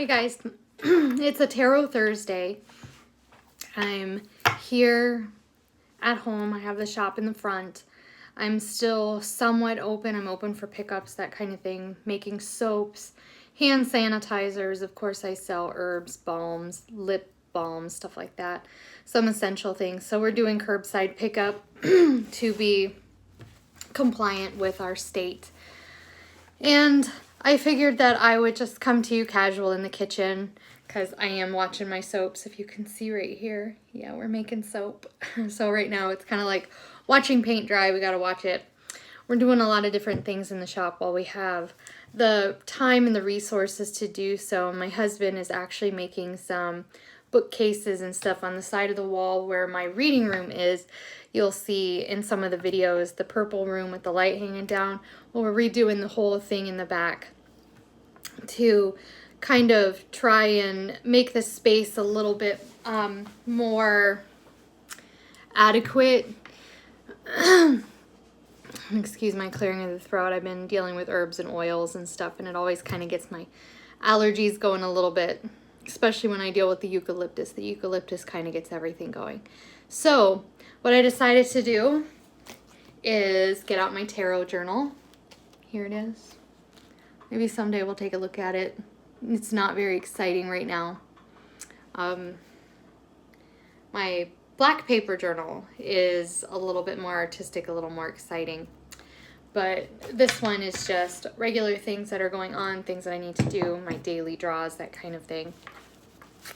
Hey guys, it's a Tarot Thursday. I'm here at home. I have the shop in the front. I'm still somewhat open. I'm open for pickups, that kind of thing. Making soaps, hand sanitizers. Of course, I sell herbs, balms, lip balms, stuff like that. Some essential things. So we're doing curbside pickup to be compliant with our state. And I figured that I would just come to you casual in the kitchen because I am watching my soaps. If you can see right here, yeah, we're making soap. So right now it's kind of like watching paint dry. We got to watch it. We're doing a lot of different things in the shop while we have the time and the resources to do so. My husband is actually making some bookcases and stuff on the side of the wall where my reading room is. You'll see in some of the videos the purple room with the light hanging down. Well, we're redoing the whole thing in the back to kind of try and make the space a little bit more adequate. Excuse my clearing of the throat. I've been dealing with herbs and oils and stuff, and it always kind of gets my allergies going a little bit, especially when I deal with the eucalyptus. The eucalyptus kind of gets everything going. So what I decided to do is get out my tarot journal. Here it is. Maybe someday we'll take a look at it. It's not very exciting right now. My black paper journal is a little bit more artistic, a little more exciting. But this one is just regular things that are going on, things that I need to do, my daily draws, that kind of thing.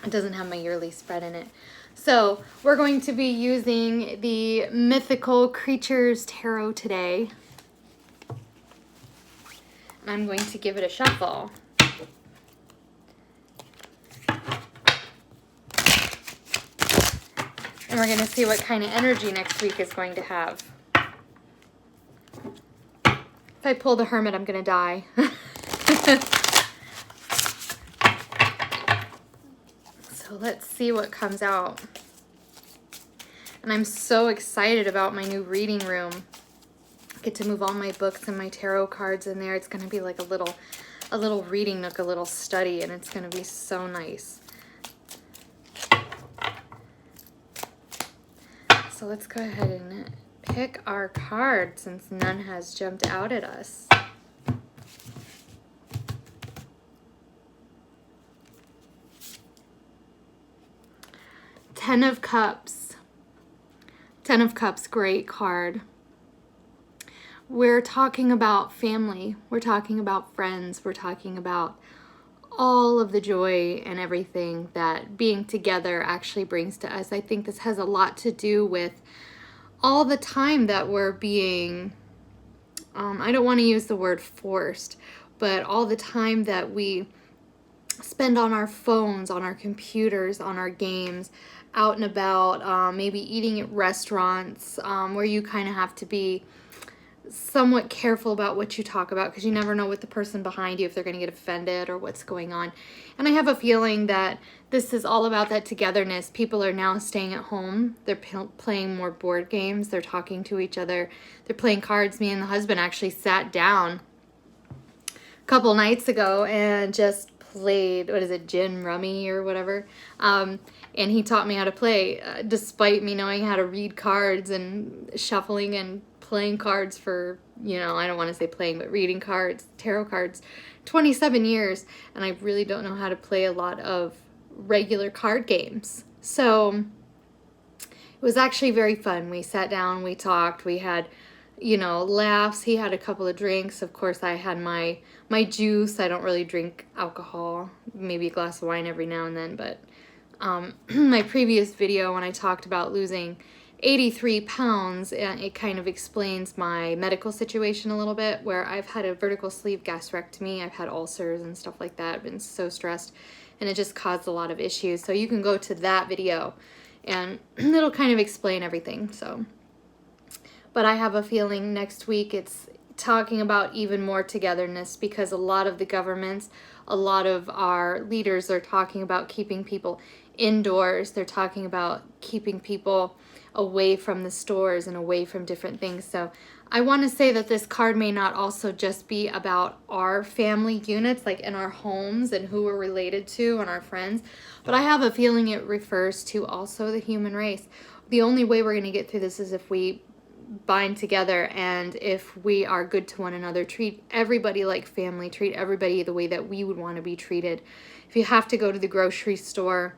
It doesn't have my yearly spread in it. So we're going to be using the Mythical Creatures Tarot today. And I'm going to give it a shuffle. And we're going to see what kind of energy next week is going to have. If I pull the Hermit, I'm going to die. So let's see what comes out. And I'm so excited about my new reading room. I get to move all my books and my tarot cards in there. It's going to be like a little reading nook, a little study, and it's going to be so nice. So let's go ahead and pick our card since none has jumped out at us. Ten of Cups. Ten of Cups, great card. We're talking about family. We're talking about friends. We're talking about all of the joy and everything that being together actually brings to us. I think this has a lot to do with all the time that we're being, I don't want to use the word forced, but all the time that we spend on our phones, on our computers, on our games, out and about, maybe eating at restaurants, where you kind of have to be somewhat careful about what you talk about because you never know what the person behind you, if they're going to get offended or what's going on. And I have a feeling that this is all about that togetherness. People are now staying at home. They're playing more board games. They're talking to each other. They're playing cards. Me and the husband actually sat down a couple nights ago and just played, what is it, gin rummy or whatever. And he taught me how to play, despite me knowing how to read cards and shuffling and playing cards for, you know, I don't want to say playing, but reading cards, tarot cards, 27 years. And I really don't know how to play a lot of regular card games. So it was actually very fun. We sat down, we talked, we had, you know, laughs. He had a couple of drinks. Of course, I had my juice. I don't really drink alcohol, maybe a glass of wine every now and then. But my previous video when I talked about losing 83 pounds, it kind of explains my medical situation a little bit, where I've had a vertical sleeve gastrectomy. I've had ulcers and stuff like that. I've been so stressed, and it just caused a lot of issues. So you can go to that video, and it'll kind of explain everything. So, but I have a feeling next week it's talking about even more togetherness, because a lot of the governments, a lot of our leaders are talking about keeping people indoors. They're talking about keeping people away from the stores and away from different things. So I want to say that this card may not also just be about our family units, like in our homes and who we're related to and our friends, but I have a feeling it refers to also the human race. The only way we're going to get through this is if we bind together, and if we are good to one another, treat everybody like family, treat everybody the way that we would want to be treated. If you have to go to the grocery store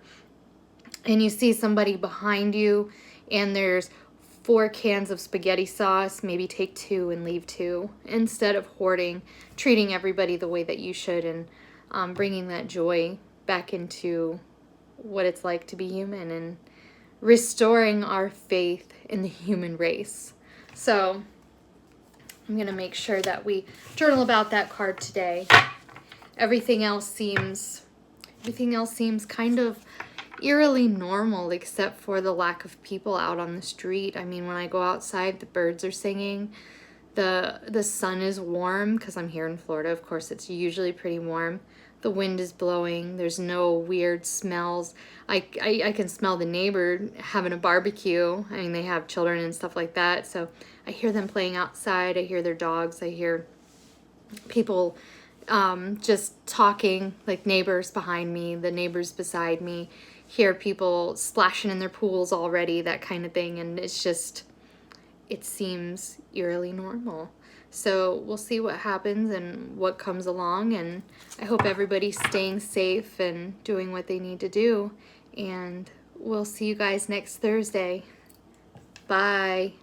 and you see somebody behind you and there's 4 cans of spaghetti sauce, maybe take 2 and leave 2 instead of hoarding, treating everybody the way that you should, and bringing that joy back into what it's like to be human and restoring our faith in the human race. So I'm going to make sure that we journal about that card today. Everything else seems kind of eerily normal, except for the lack of people out on the street. I mean, when I go outside, the birds are singing. The sun is warm because I'm here in Florida. Of course, it's usually pretty warm. The wind is blowing. There's no weird smells. I can smell the neighbor having a barbecue. I mean, they have children and stuff like that. So I hear them playing outside. I hear their dogs. I hear people just talking, like neighbors behind me, the neighbors beside me. Hear people splashing in their pools already, that kind of thing. And it's just, it seems eerily normal. So we'll see what happens and what comes along, and I hope everybody's staying safe and doing what they need to do, and we'll see you guys next Thursday. Bye.